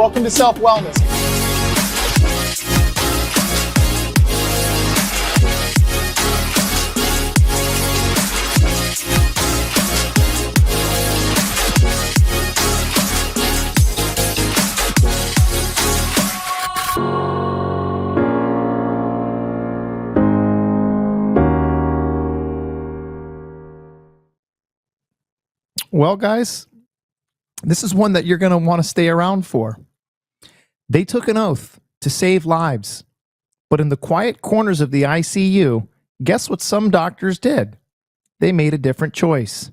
Welcome to Self Wellness. Well, guys, this is one that you're going to want to stay around for. They took an oath to save lives, but in the quiet corners of the ICU, guess what some doctors did? They made a different choice.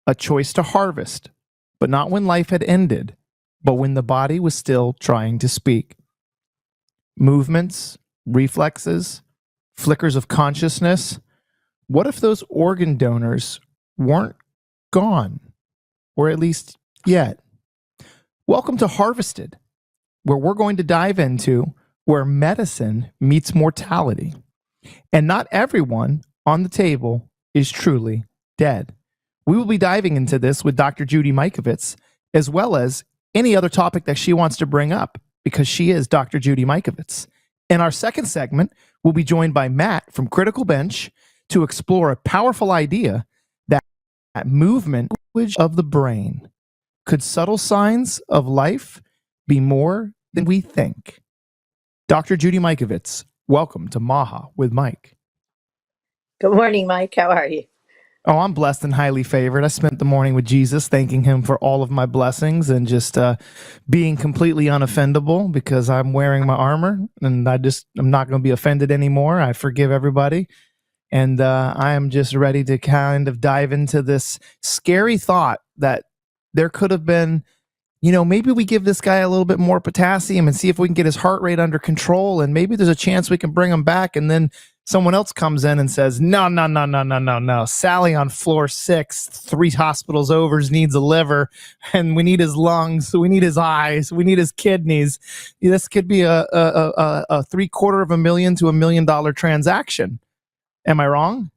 A choice to harvest, but not when life had ended, but when the body was still trying to speak. Movements, reflexes, flickers of consciousness. What if those organ donors weren't gone, or at least yet? Welcome to Harvested, where we're going to dive into where medicine meets mortality. And not everyone on the table is truly dead. We will be diving into this with Dr. Judy Mikovits, as well as any other topic that she wants to bring up, because she is Dr. Judy Mikovits. In our second segment, we'll be joined by Matt from Critical Bench to explore a powerful idea that movement of the brain. Could subtle signs of life be more than we think? Dr. Judy Mikovits, welcome to Maha with Mike. Good morning, Mike. How are you? Oh, I'm blessed and highly favored. I spent the morning with Jesus, thanking him for all of my blessings and just being completely unoffendable because I'm wearing my armor and I'm not going to be offended anymore. I forgive everybody. And I am just ready to kind of dive into this scary thought that there could have been, maybe we give this guy a little bit more potassium and see if we can get his heart rate under control. And maybe there's a chance we can bring him back. And then someone else comes in and says, no. Sally on floor 6, 3 hospitals over, needs a liver, and we need his lungs, we need his eyes, we need his kidneys. This could be a $750,000 to $1 million transaction. Am I wrong?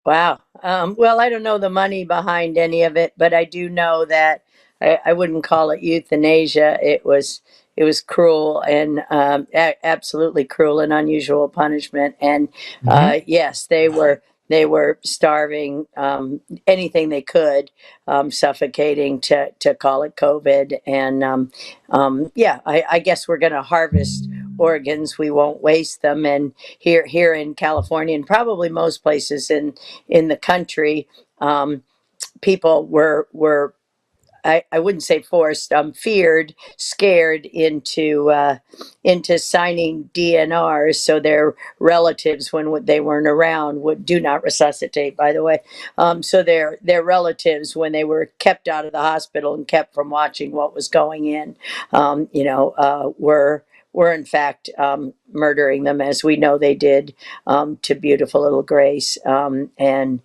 Wow. Well, I don't know the money behind any of it, but I do know that I wouldn't call it euthanasia. It was cruel and absolutely cruel and unusual punishment. And yes, they were starving anything they could, suffocating to call it COVID. And I guess we're going to harvest organs. We won't waste them. And here in California, and probably most places in the country, people were I wouldn't say forced, feared, scared into signing DNRs, so their relatives, when they weren't around, do not resuscitate, by the way. So their relatives, when they were kept out of the hospital and kept from watching what was going in, were in fact murdering them, as we know they did to beautiful little Grace, and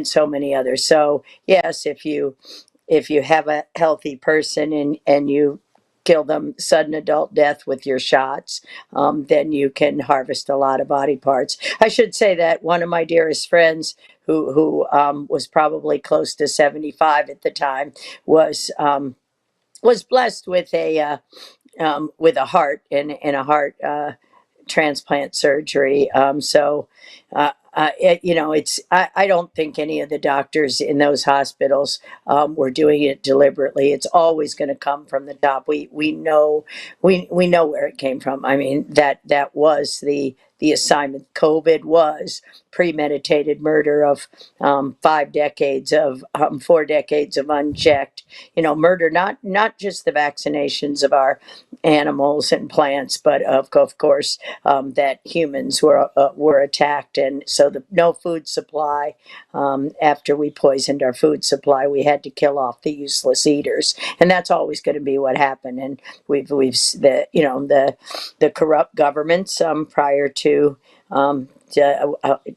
so many others. So yes, if you have a healthy person and you kill them sudden adult death with your shots, then you can harvest a lot of body parts. I should say that one of my dearest friends, who was probably close to 75 at the time, was blessed with a heart and a heart transplant surgery. I don't think any of the doctors in those hospitals were doing it deliberately. It's always going to come from the top. We know where it came from. I mean, that was the assignment. COVID was premeditated murder of 4 decades of unchecked, murder, not just the vaccinations of our animals and plants, but of course that humans were attacked, and so no food supply. After we poisoned our food supply, we had to kill off the useless eaters, and that's always going to be what happened. And we've the corrupt governments prior to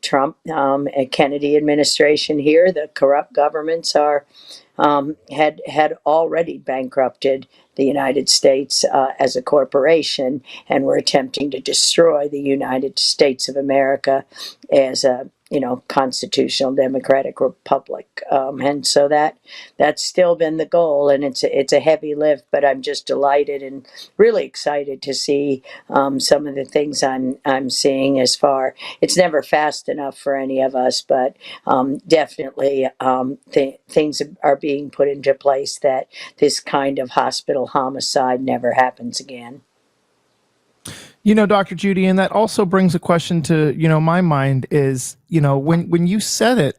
Trump and Kennedy administration here, the corrupt governments had already bankrupted the United States as a corporation, and were attempting to destroy the United States of America as constitutional democratic republic, and so that's still been the goal, and it's a heavy lift, but I'm just delighted and really excited to see some of the things I'm seeing. As far, it's never fast enough for any of us, but definitely things are being put into place that this kind of hospital homicide never happens again. Dr. Judy, and that also brings a question to, my mind is, when you said it,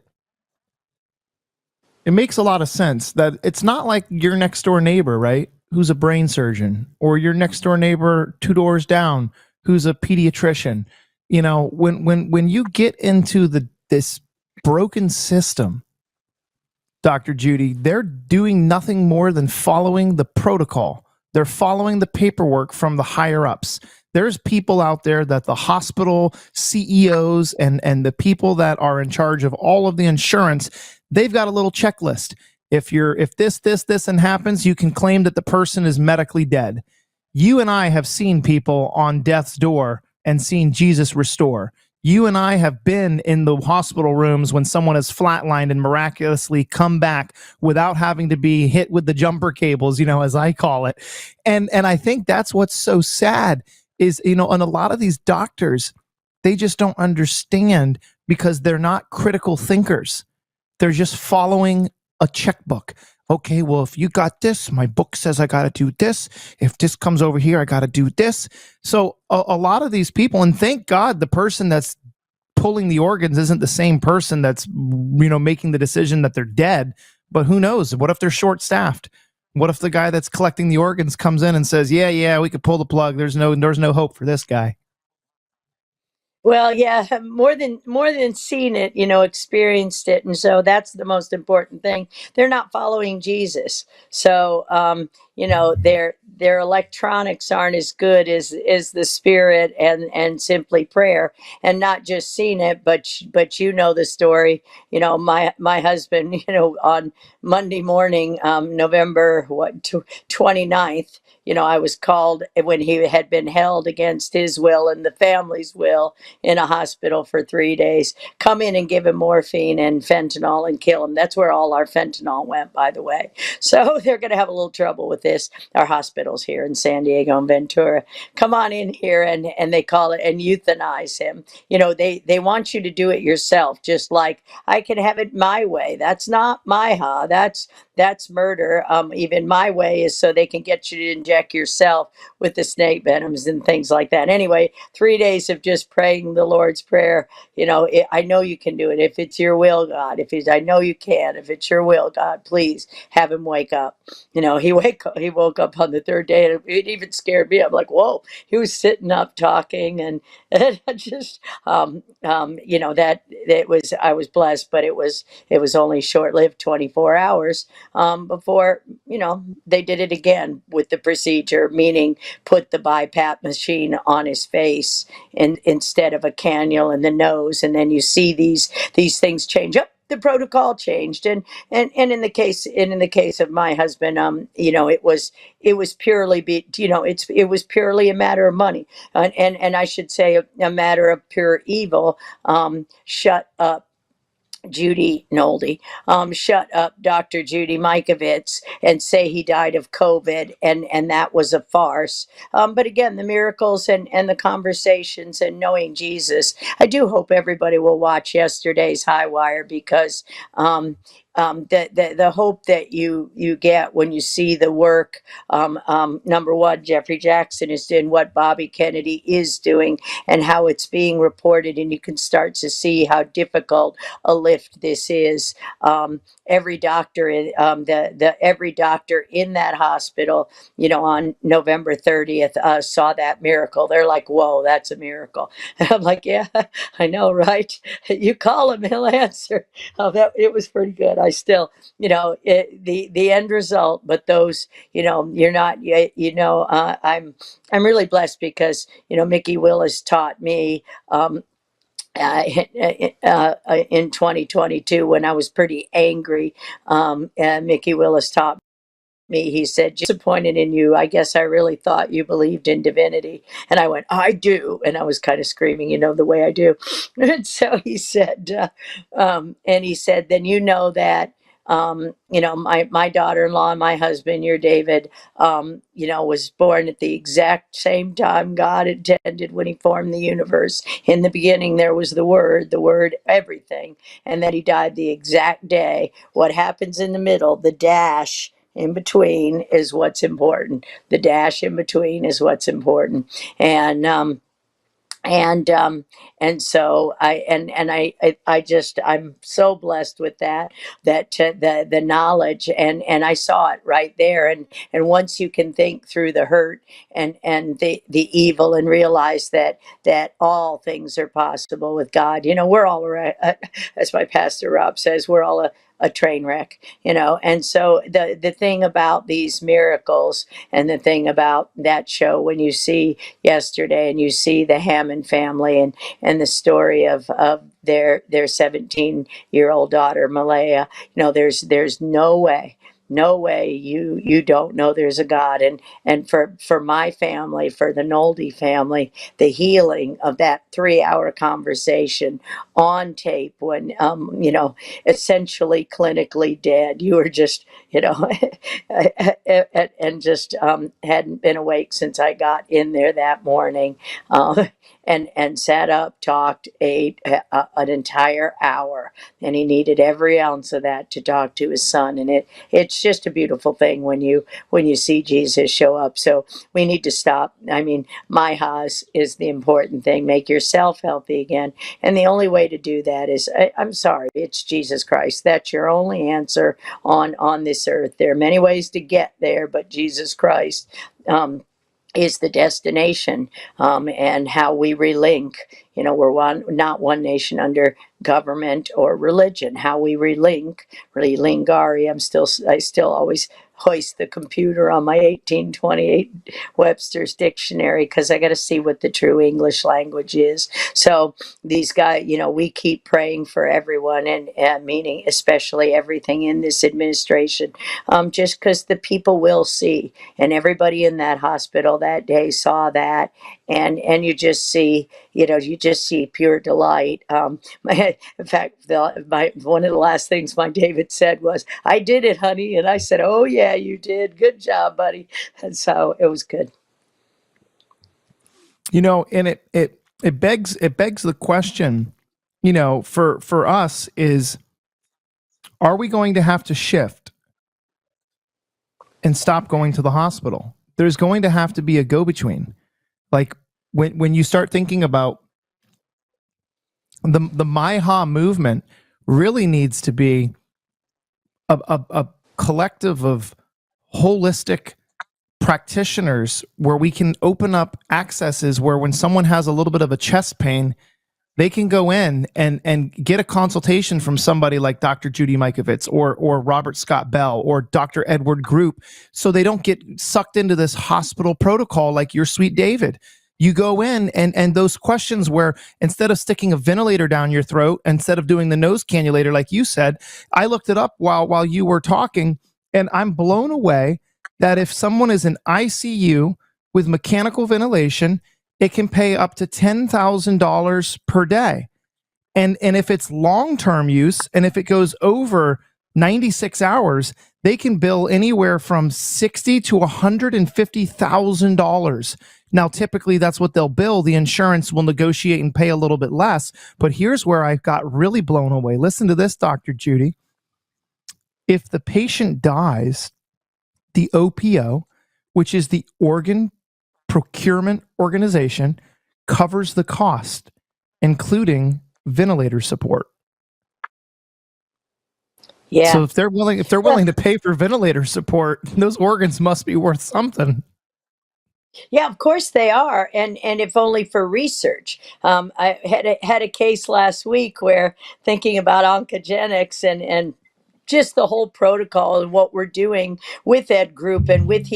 it makes a lot of sense that it's not like your next door neighbor, right? Who's a brain surgeon, or your next door neighbor 2 doors down, who's a pediatrician. When you get into this broken system, Dr. Judy, they're doing nothing more than following the protocol. They're following the paperwork from the higher ups. There's people out there that the hospital CEOs and the people that are in charge of all of the insurance, they've got a little checklist. If this and happens, you can claim that the person is medically dead. You and I have seen people on death's door and seen Jesus restore. You and I have been in the hospital rooms when someone has flatlined and miraculously come back without having to be hit with the jumper cables, as I call it. And I think that's what's so sad is, and a lot of these doctors, they just don't understand because they're not critical thinkers. They're just following a checkbook. Okay, well, if you got this, my book says I got to do this. If this comes over here, I got to do this. So a lot of these people, and thank God the person that's pulling the organs isn't the same person that's, making the decision that they're dead. But who knows? What if they're short staffed? What if the guy that's collecting the organs comes in and says, yeah, we could pull the plug. There's no hope for this guy. Well, yeah, more than seen it, experienced it, and so that's the most important thing. They're not following Jesus, so their electronics aren't as good as the Spirit and simply prayer, and not just seen it, but the story. My husband, on Monday morning, November 29th. I was called when he had been held against his will and the family's will in a hospital for 3 days. Come in and give him morphine and fentanyl and kill him. That's where all our fentanyl went, by the way. So they're going to have a little trouble with this. Our hospitals here in San Diego and Ventura. Come on in here, and they call it and euthanize him. They want you to do it yourself, just like I can have it my way. That's not my that's murder. Even my way is so they can get you to inject yourself with the snake venoms and things like that. Anyway, 3 days of just praying the Lord's Prayer. I know you can do it. If it's your will, God. I know you can. If it's your will, God, please have him wake up. He woke up on the third day, and it even scared me. I'm like, whoa. He was sitting up talking, and I just, that it was. I was blessed, but it was only short lived, 24 hours before they did it again with the procedure, meaning put the BiPAP machine on his face and instead of a cannula in the nose, and then you see these things change up. The protocol changed, and in the case of my husband, it was purely it was purely a matter of money, and I should say a matter of pure evil. Shut up, Judy Nolde, shut up Dr. Judy Mikovits, and say he died of COVID, and that was a farce. But again, the miracles and the conversations and knowing Jesus. I do hope everybody will watch yesterday's High Wire, because the hope that you get when you see the work. Number one, Jeffrey Jackson is doing, what Bobby Kennedy is doing, and how it's being reported, and you can start to see how difficult a lift this is. Every doctor every doctor in that hospital, on November 30th, saw that miracle. They're like, whoa, that's a miracle. And I'm like, yeah, I know, right? You call him, he'll answer. It was pretty good. I still, the end result, but those, you're not, I'm really blessed because, Mickey Willis taught me, uh, in 2022 when I was pretty angry. And Mickey Willis taught me, he said, disappointed in you. I guess I really thought you believed in divinity. And I went, I do. And I was kind of screaming, the way I do. And so he said, then you know that, my daughter-in-law and my husband, your David, was born at the exact same time God intended when he formed the universe. In the beginning, there was the Word, everything. And that he died the exact day. What happens in the middle, the dash in between, is what's important. The dash in between is what's important. And so I just, I'm so blessed with that the knowledge, and I saw it right there. And once you can think through the hurt and the evil, and realize that all things are possible with God. We're all right, as my pastor Rob says, we're all a train wreck. And so the thing about these miracles, and the thing about that show, when you see yesterday and you see the Hammond family, and the story of their 17-year-old daughter Malaya, there's no way you don't know there's a God. And for my family, for the Nolde family, the healing of that 3-hour conversation on tape, when essentially clinically dead, you were just, and just hadn't been awake since I got in there that morning. And sat up, talked, ate an entire hour, and he needed every ounce of that to talk to his son. And it's just a beautiful thing when you see Jesus show up. So we need to stop. I mean, my Haas is the important thing. Make yourself healthy again, and the only way to do that is, I'm sorry, it's Jesus Christ. That's your only answer on this earth. There are many ways to get there, but Jesus Christ is the destination. And how we relink. We're not one nation under government or religion. How we relingari. I still always hoist the computer on my 1828 Webster's dictionary, because I got to see what the true English language is. So these guys, we keep praying for everyone, and meaning especially everything in this administration, just because the people will see, and everybody in that hospital that day saw that, and you just see pure delight. In fact, one of the last things my David said was, "I did it, honey," and I said, "Oh yeah, you did. Good job, buddy." And so it was good. And it begs the question, for us, is, are we going to have to shift and stop going to the hospital? There's going to have to be a go-between. Like, when you start thinking about the MyHa movement, really needs to be a collective of holistic practitioners, where we can open up accesses where, when someone has a little bit of a chest pain, they can go in and get a consultation from somebody like Dr. Judy Mikovits, or Robert Scott Bell, or Dr. Edward Group, so they don't get sucked into this hospital protocol like your sweet David. You go in, and those questions where, instead of sticking a ventilator down your throat, instead of doing the nose cannulator like you said, I looked it up while you were talking, and I'm blown away that if someone is in ICU with mechanical ventilation, it can pay up to $10,000 per day. And if it's long-term use, and if it goes over 96 hours, they can bill anywhere from $60,000 to $150,000. Now, typically that's what they'll bill. The insurance will negotiate and pay a little bit less. But here's where I got really blown away. Listen to this, Dr. Judy. If the patient dies, the OPO, which is the Organ Procurement Organization, covers the cost, including ventilator support. Yeah. So if they're willing to pay for ventilator support, those organs must be worth something. Yeah, of course they are, and if only for research. I had a case last week where, thinking about oncogenics and just the whole protocol and what we're doing with Ed Group, and with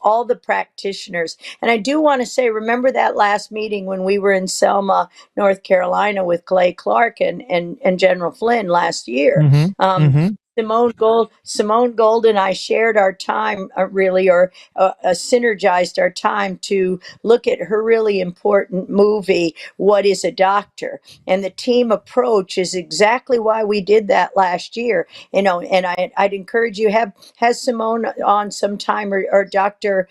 all the practitioners. And I do want to say, remember that last meeting when we were in Selma, North Carolina, with Clay Clark and General Flynn last year. Mm-hmm. Mm-hmm. Simone Gold and I shared our time, really, or synergized our time to look at her really important movie, What is a Doctor? And the team approach is exactly why we did that last year. And I'd encourage you, has Simone on sometime, or Dr.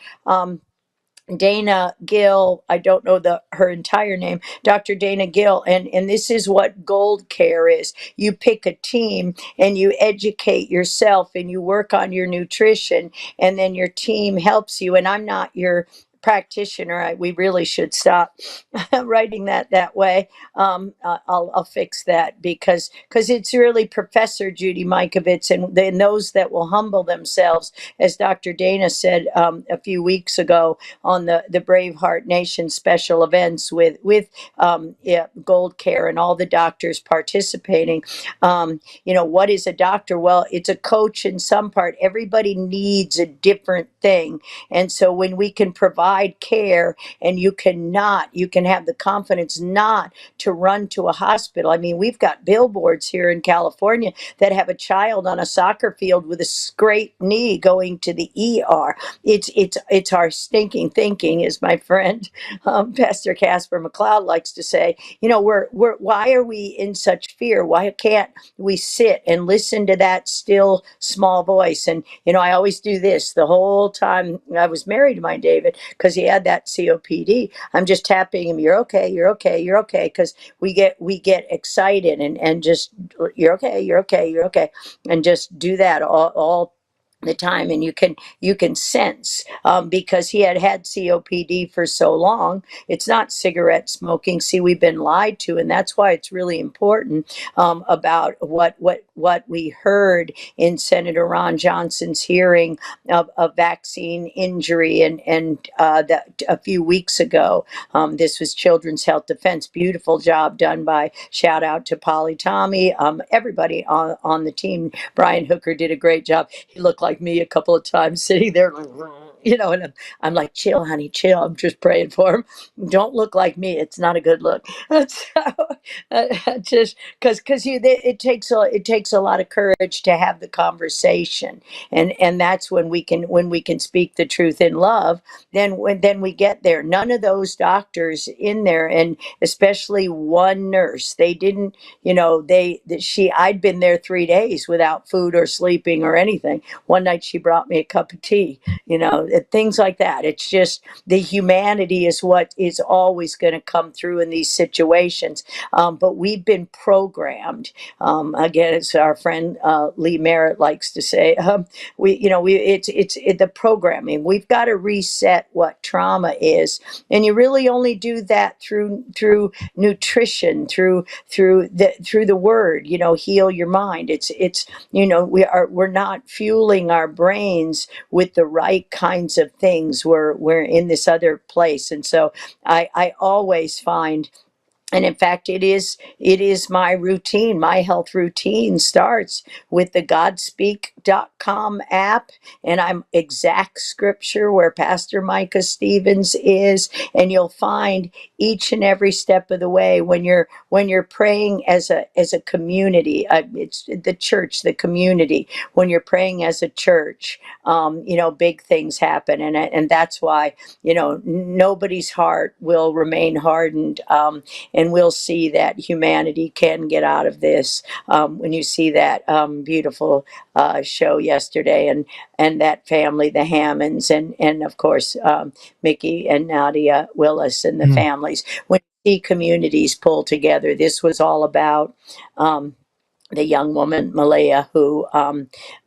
Dana Gill. I don't know her entire name, Dr. Dana Gill. And this is what Gold Care is. You pick a team and you educate yourself and you work on your nutrition, and then your team helps you. And I'm not your practitioner. We really should stop writing that way. I'll fix that, because it's really Professor Judy Mikovits, and then those that will humble themselves, as Dr. Dana said a few weeks ago on the Braveheart Nation special events with Gold Care and all the doctors participating. What is a doctor? Well, it's a coach in some part. Everybody needs a different thing, and so when we can provide care, and you can have the confidence not to run to a hospital. I mean, we've got billboards here in California that have a child on a soccer field with a scraped knee going to the ER. It's our stinking thinking, as my friend Pastor Casper McLeod likes to say. We're why are we in such fear? Why can't we sit and listen to that still small voice? And I always do this the whole time I was married to my David, because he had that COPD. I'm just tapping him. You're okay. You're okay. You're okay. Because we get excited, and just, you're okay. You're okay. You're okay, and just do that all the time. And you can sense, because he had COPD for so long. It's not cigarette smoking. See, we've been lied to, and that's why it's really important, about what we heard in Senator Ron Johnson's hearing of vaccine injury, and that a few weeks ago. This was Children's Health Defense. Beautiful job done by, shout out to Polly Tommy, everybody on the team. Brian Hooker did a great job. He looked like me a couple of times sitting there, and I'm like, chill, honey, chill. I'm just praying for him. Don't look like me. It's not a good look. Just because it takes a lot of courage to have the conversation, and that's when we can speak the truth in love. Then we get there. None of those doctors in there, and especially one nurse, they didn't, I'd been there 3 days without food or sleeping or anything. One night she brought me a cup of tea, things like that. It's just the humanity is what is always going to come through in these situations. But we've been programmed. Again, as our friend Lee Merritt likes to say, it's the programming. We've got to reset what trauma is, and you really only do that through nutrition, through the word. Heal your mind. We're not fueling our brains with the right kinds of things. We're in this other place, and so I always find. And in fact, it is my routine. My health routine starts with the Godspeak.com app, and I'm Exact Scripture, where Pastor Micah Stevens is, and you'll find each and every step of the way when you're praying as a community. It's the church, the community. When you're praying as a church, big things happen, and that's why nobody's heart will remain hardened. And we'll see that humanity can get out of this, when you see that beautiful show yesterday, and that family, the Hammonds, and of course Mickey and Nadia Willis and the families. When you see communities pull together, this was all about. The young woman Malaya, who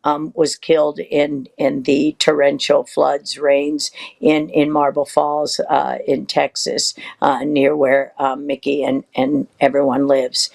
was killed in the torrential floods, rains in Marble Falls, in Texas, near where Mickey and everyone lives.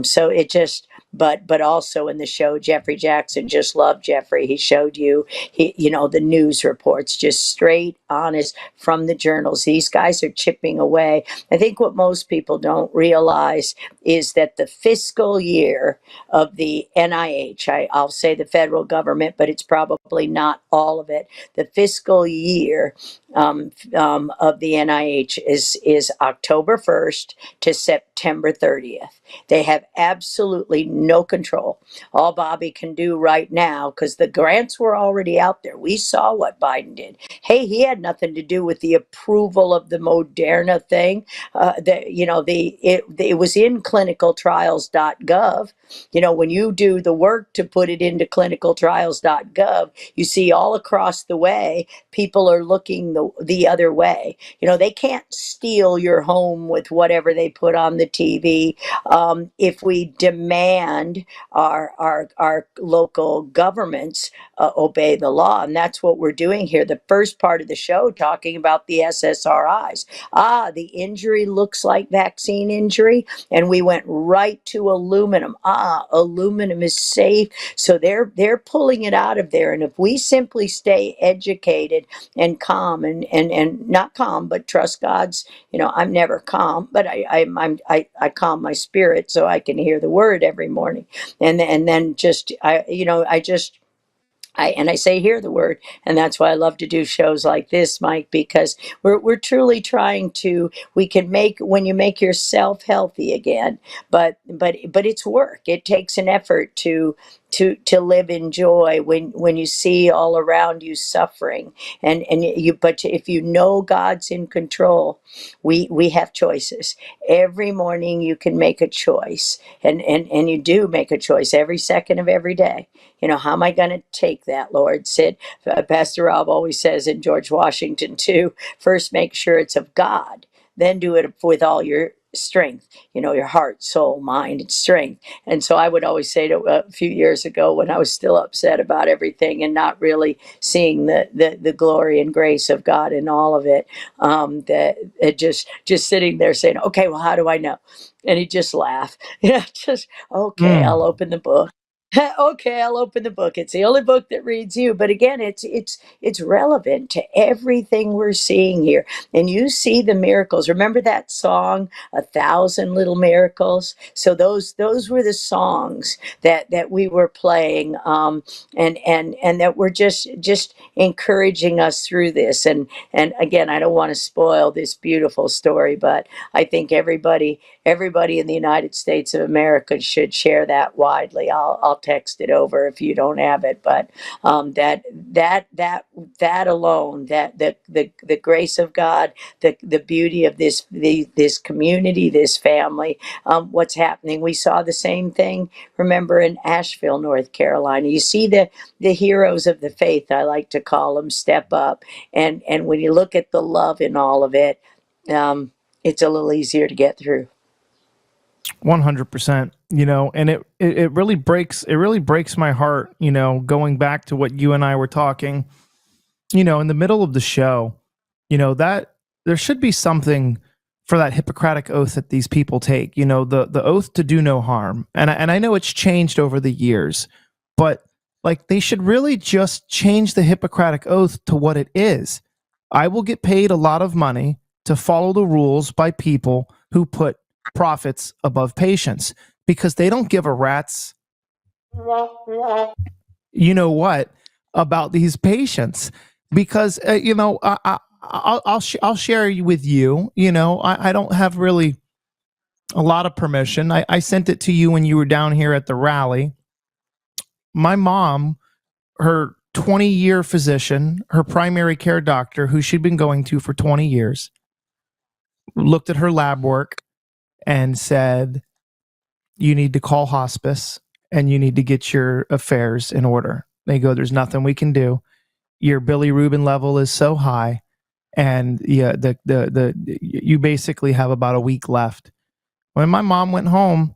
So it just. But also in the show, Jeffrey Jackson, just loved Jeffrey. He showed you, the news reports, just straight, honest from the journals. These guys are chipping away. I think what most people don't realize is that the fiscal year of the NIH, I'll say the federal government, but it's probably not all of it. The fiscal year of the NIH is October 1st to September 30th. They have absolutely no control. All Bobby can do right now, because the grants were already out there. We saw what Biden did. Hey, he had nothing to do with the approval of the Moderna thing. It was in clinicaltrials.gov. When you do the work to put it into clinicaltrials.gov, you see all across the way people are looking the other way. They can't steal your home with whatever they put on the TV. If we demand our local governments obey the law, and that's what we're doing here. The first part of the show talking about the SSRIs. The injury looks like vaccine injury, and we went right to aluminum. Aluminum is safe, so they're pulling it out of there. And if we simply stay educated and calm, and not calm, but trust God's. I'm never calm, but I calm my spirit so I can hear the word every morning, and then I say hear the word, and that's why I love to do shows like this, Mike, because we're truly trying to. We can make when you make yourself healthy again, but it's work. It takes an effort to live in joy when you see all around you suffering, but if you know God's in control, we have choices. Every morning you can make a choice, and you do make a choice every second of every day. How am I going to take that, Lord? Pastor Rob always says, in George Washington too, first make sure it's of God, then do it with all your strength, your heart, soul, mind, and strength. And so I would always say a few years ago, when I was still upset about everything and not really seeing the glory and grace of God in all of it, that it just sitting there saying, okay, well, how do I know? And he'd just laugh. Okay, I'll open the book. Okay, I'll open the book. It's the only book that reads you. But again, it's relevant to everything we're seeing here. And you see the miracles. Remember that song, "A Thousand Little Miracles"? So those were the songs that we were playing, and that were just encouraging us through this. And again, I don't want to spoil this beautiful story, but I think everybody in the United States of America should share that widely. I'll text it over if you don't have it, but that alone, that the grace of God, the beauty of this community, this family, what's happening. We saw the same thing. Remember, in Asheville, North Carolina, you see the heroes of the faith, I like to call them, step up, and when you look at the love in all of it, it's a little easier to get through. 100%, and it really breaks my heart, going back to what you and I were talking, in the middle of the show, that there should be something for that Hippocratic oath that these people take, the oath to do no harm. And I know it's changed over the years, but like they should really just change the Hippocratic oath to what it is. I will get paid a lot of money to follow the rules by people who put profits above patients, because they don't give a rat's what about these patients, because I'll share with you. I don't have really a lot of permission. I sent it to you when you were down here at the rally. My mom, her 20-year physician, her primary care doctor, who she'd been going to for 20 years, looked at her lab work and said, you need to call hospice and you need to get your affairs in order. They go, there's nothing we can do. Your bilirubin level is so high, and you basically have about a week left. When my mom went home,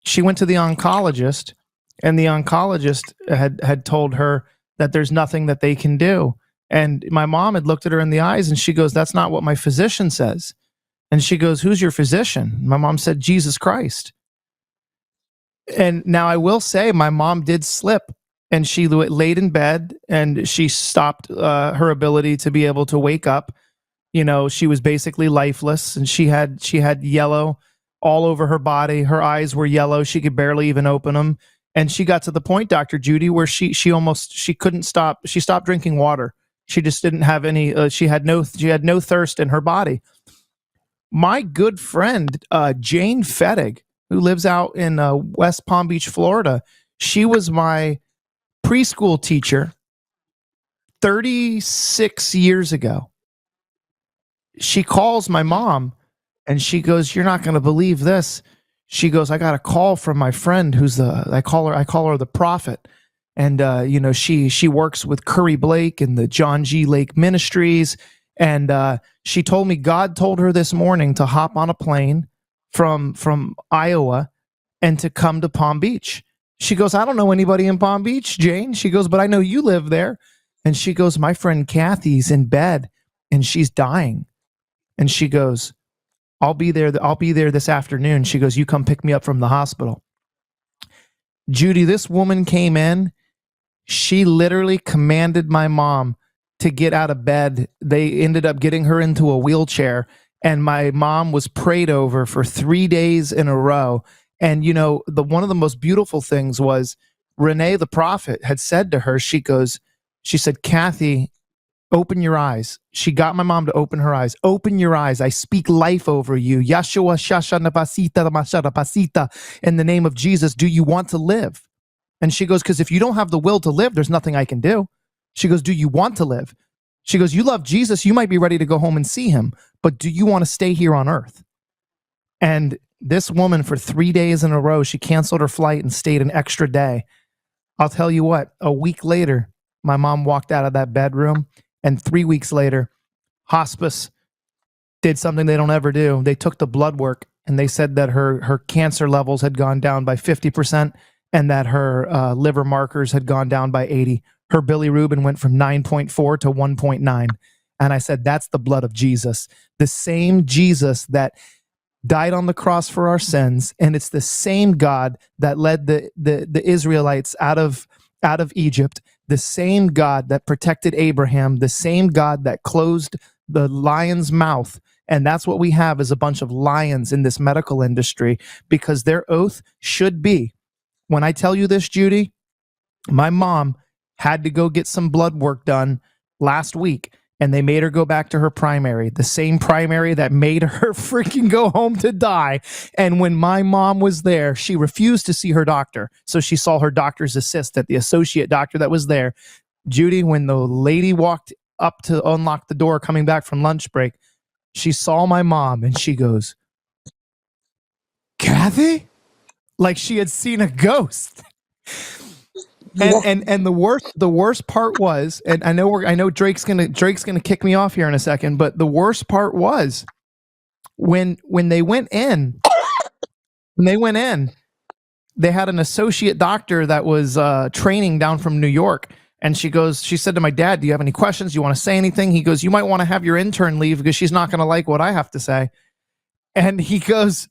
she went to the oncologist, and the oncologist had told her that there's nothing that they can do. And my mom had looked at her in the eyes, and she goes, that's not what my physician says. And she goes, who's your physician? My mom said, Jesus Christ. And now I will say my mom did slip, and she laid in bed, and she stopped her ability to be able to wake up. She was basically lifeless, and she had yellow all over her body. Her eyes were yellow. She could barely even open them. And she got to the point, Dr. Judy, where she couldn't stop. She stopped drinking water. She just didn't have any, she had no thirst in her body. My good friend, Jane Fettig, who lives out in West Palm Beach, Florida. She was my preschool teacher 36 years ago. She calls my mom and she goes, "You're not going to believe this." She goes, "I got a call from my friend who's I call her the prophet." And she works with Curry Blake and the John G. Lake Ministries. And she told me God told her this morning to hop on a plane from Iowa and to come to Palm Beach. She goes, "I don't know anybody in Palm Beach, Jane." She goes, "But I know you live there." And she goes, "My friend Kathy's in bed and she's dying." And she goes, I'll be there this afternoon." She goes, "You come pick me up from the hospital." Judy, this woman came in. She literally commanded my mom to get out of bed. They ended up getting her into a wheelchair, and my mom was prayed over for 3 days in a row. And one of the most beautiful things was Renee the prophet had said to her, she said, "Kathy, open your eyes." She got my mom to open her eyes. "Open your eyes. I speak life over you. Yeshua shasha napasita mashara pasita. In the name of Jesus, do you want to live?" And she goes, "Because if you don't have the will to live, there's nothing I can do." She goes, "Do you want to live?" She goes, "You love Jesus. You might be ready to go home and see him, but do you want to stay here on earth?" And this woman, for 3 days in a row, she canceled her flight and stayed an extra day. I'll tell you what, a week later, my mom walked out of that bedroom, and 3 weeks later, hospice did something they don't ever do. They took the blood work, and they said that her cancer levels had gone down by 50%, and that her liver markers had gone down by 80. Her bilirubin went from 9.4 to 1.9. And I said, that's the blood of Jesus. The same Jesus that died on the cross for our sins, and it's the same God that led the Israelites out of Egypt, the same God that protected Abraham, the same God that closed the lion's mouth. And that's what we have, is a bunch of lions in this medical industry, because their oath should be, when I tell you this, Judy, my mom had to go get some blood work done last week, and they made her go back to her primary, the same primary that made her freaking go home to die. And when my mom was there, she refused to see her doctor. So she saw her doctor's assistant, the associate doctor that was there. Judy, when the lady walked up to unlock the door coming back from lunch break, she saw my mom and she goes, "Kathy?" Like she had seen a ghost. And the worst part was, and I know Drake's gonna kick me off here in a second, but the worst part was when they went in, they had an associate doctor that was training down from New York. And she said to my dad, "Do you have any questions? Do you want to say anything?" He goes, "You might want to have your intern leave because she's not going to like what I have to say." And he comes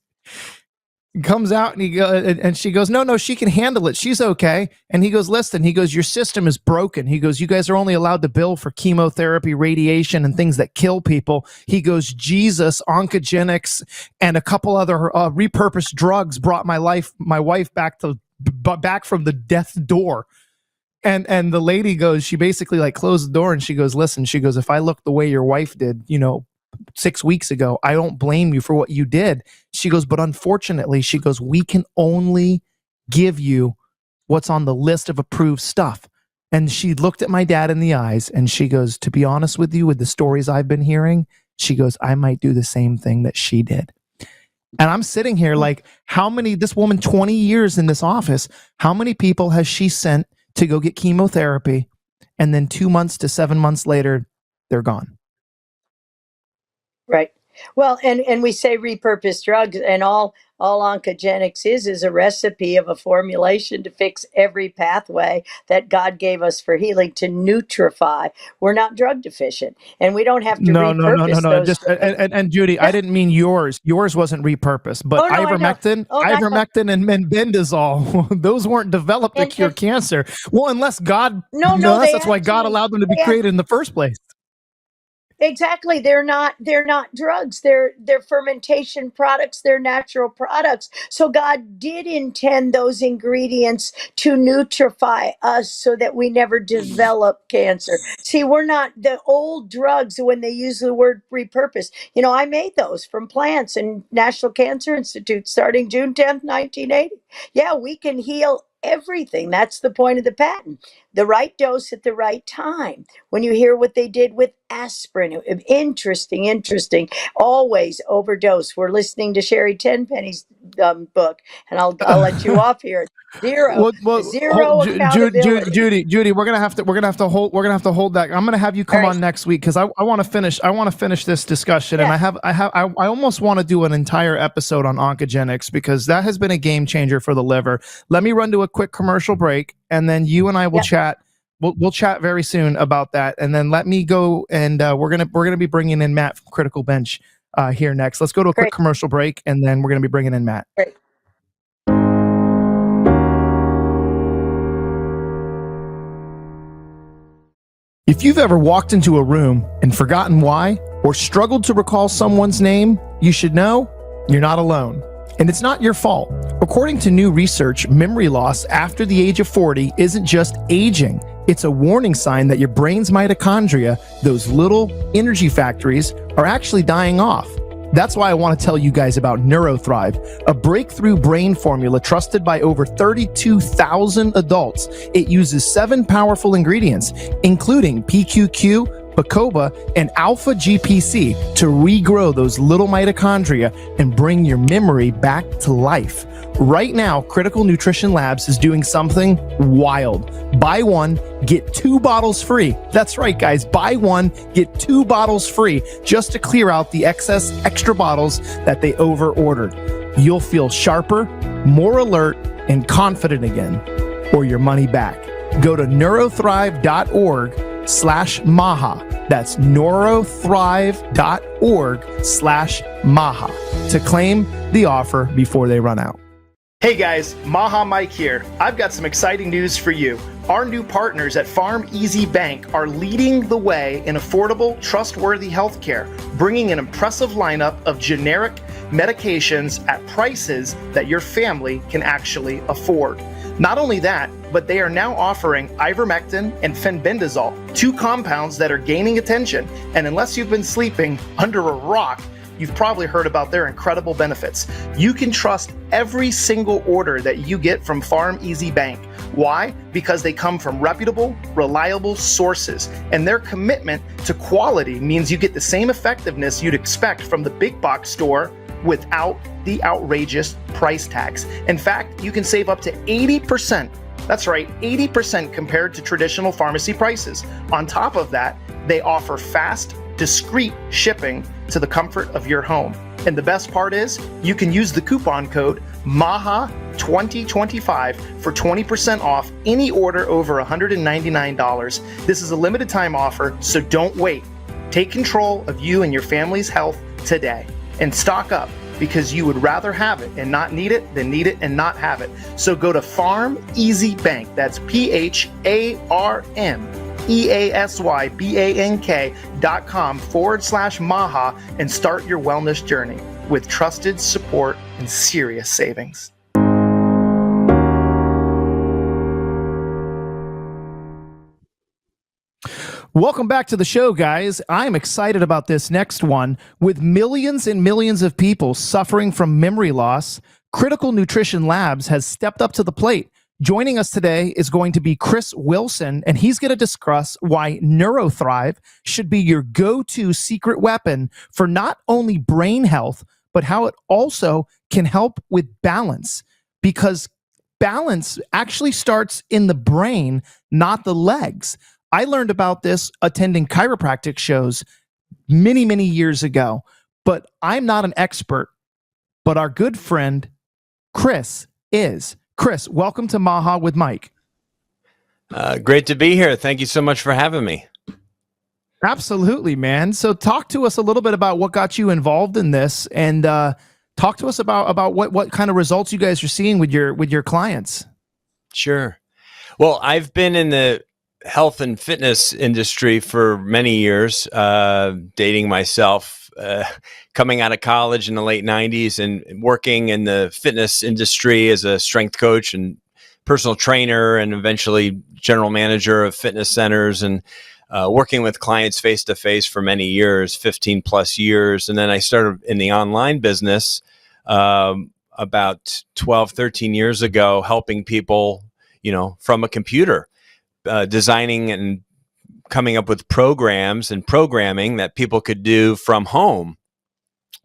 out and she goes, no, she can handle it. She's okay. And he goes, "Listen," he goes, "your system is broken." He goes, "You guys are only allowed to bill for chemotherapy, radiation, and things that kill people." He goes, "Jesus, oncogenics, and a couple other repurposed drugs brought my wife back from the death door." And the lady goes, she basically like closed the door and she goes, "Listen," she goes, "if I look the way your wife did, 6 weeks ago, I don't blame you for what you did." She goes, "But unfortunately," she goes, "we can only give you what's on the list of approved stuff." And she looked at my dad in the eyes and she goes, "To be honest with you, with the stories I've been hearing," she goes, "I might do the same thing that she did." And I'm sitting here like, this woman, 20 years in this office, how many people has she sent to go get chemotherapy? And then 2 months to 7 months later, they're gone. Right. Well, and we say repurposed drugs, and all oncogenics is a recipe of a formulation to fix every pathway that God gave us for healing, to nutrify. We're not drug deficient, and we don't have to repurpose those. Just and Judy, I didn't mean yours. Yours wasn't repurposed, but Oh, no, I know. ivermectin, and bendazole, those weren't developed to cure cancer. Well, unless God, No, that's why God allowed them to be created in the first place. Exactly. They're not drugs. They're fermentation products, they're natural products. So God did intend those ingredients to nutrify us so that we never develop cancer. See, we're not the old drugs when they use the word repurpose. I made those from plants and National Cancer Institute starting June 10th, 1980. Yeah, we can heal everything. That's the point of the patent. The right dose at the right time. When you hear what they did with aspirin, interesting, interesting. Always overdose. We're listening to Sherry Tenpenny's book, and I'll let you off here. Zero, zero accountability. Judy, we're gonna have to hold that. I'm gonna have you All come right. on next week because I want to finish. I want to finish this discussion, and Yeah, I almost want to do an entire episode on oncogenics because that has been a game changer for the liver. Let me run to a quick commercial break, and then you and I will yeah, chat. We'll chat very soon about that, and then let me go and we're gonna be bringing in Matt from Critical Bench here next. Let's go to a quick great, commercial break, and then we're gonna be bringing in Matt. great. If you've ever walked into a room and forgotten why, or struggled to recall someone's name, you should know you're not alone. And it's not your fault. According to new research, memory loss after the age of 40 isn't just aging. It's a warning sign that your brain's mitochondria, those little energy factories, are actually dying off. That's why I want to tell you guys about NeuroThrive, a breakthrough brain formula trusted by over 32,000 adults. It uses 7 powerful ingredients, including PQQ, Bacopa, and Alpha GPC to regrow those little mitochondria and bring your memory back to life. Right now, Critical Nutrition Labs is doing something wild. Buy one, get 2 bottles free. That's right, guys. Buy one, get 2 bottles free just to clear out the excess extra bottles that they over ordered. You'll feel sharper, more alert, and confident again, or your money back. Go to neurothrive.org/Maha. That's neurothrive.org/Maha to claim the offer before they run out. Hey guys, Maha Mike here. I've got some exciting news for you. Our new partners at Farm Easy Bank are leading the way in affordable, trustworthy healthcare, bringing an impressive lineup of generic medications at prices that your family can actually afford. Not only that, but they are now offering ivermectin and fenbendazole, 2 compounds that are gaining attention, and unless you've been sleeping under a rock, you've probably heard about their incredible benefits. You can trust every single order that you get from Farm Easy Bank. Why? Because they come from reputable, reliable sources, and their commitment to quality means you get the same effectiveness you'd expect from the big box store without the outrageous price tags. In fact, you can save up to 80%. That's right, 80% compared to traditional pharmacy prices. On top of that, they offer fast, discreet shipping to the comfort of your home. And the best part is, you can use the coupon code MAHA2025 for 20% off any order over $199. This is a limited time offer, so don't wait. Take control of you and your family's health today. And stock up, because you would rather have it and not need it than need it and not have it. So go to Farm Easy Bank, that's PharmEasyBank.com/Maha and start your wellness journey with trusted support and serious savings. Welcome back to the show, guys. I'm excited about this next one. With millions and millions of people suffering from memory loss, Critical Nutrition Labs has stepped up to the plate. Joining us today is going to be Chris Wilson, and he's going to discuss why NeuroThrive should be your go-to secret weapon for not only brain health, but how it also can help with balance. Because balance actually starts in the brain, not the legs. I learned about this attending chiropractic shows many, many years ago, but I'm not an expert, but our good friend, Chris, is. Chris, welcome to Maha with Mike. Great to be here. Thank you so much for having me. Absolutely, man. So talk to us a little bit about what got you involved in this, and talk to us about what kind of results you guys are seeing with your clients. Sure. Well, I've been in the health and fitness industry for many years, dating myself, coming out of college in the late 90s and working in the fitness industry as a strength coach and personal trainer, and eventually general manager of fitness centers, and working with clients face to face for many years, 15 plus years. And then I started in the online business about 12, 13 years ago, helping people, from a computer, designing and coming up with programs and programming that people could do from home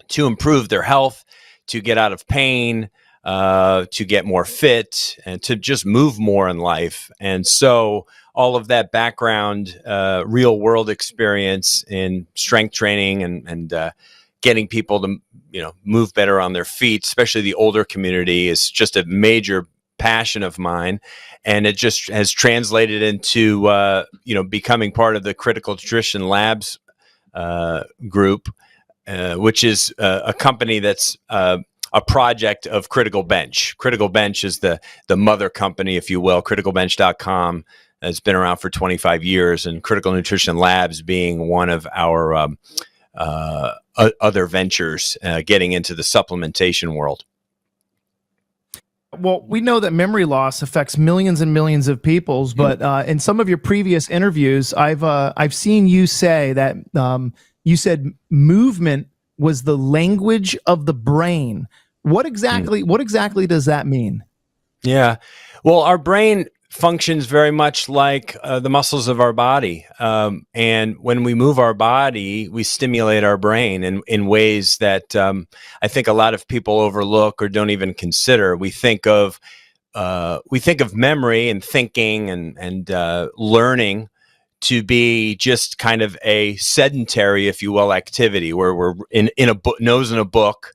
to improve their health, to get out of pain, to get more fit, and to just move more in life. And so all of that background, real world experience in strength training and getting people to move better on their feet, especially the older community, is just a major passion of mine. And it just has translated into becoming part of the Critical Nutrition Labs group, which is a company that's a project of Critical Bench. Critical Bench is the mother company, if you will. CriticalBench.com has been around for 25 years, and Critical Nutrition Labs being one of our other ventures getting into the supplementation world. Well, we know that memory loss affects millions and millions of people, but in some of your previous interviews, I've seen you say that you said movement was the language of the brain. What exactly does that mean? Yeah, well, our brain functions very much like the muscles of our body. And when we move our body, we stimulate our brain in ways that I think a lot of people overlook or don't even consider. We think of memory and thinking and learning to be just kind of a sedentary, if you will, activity where we're in a book, nose in a book,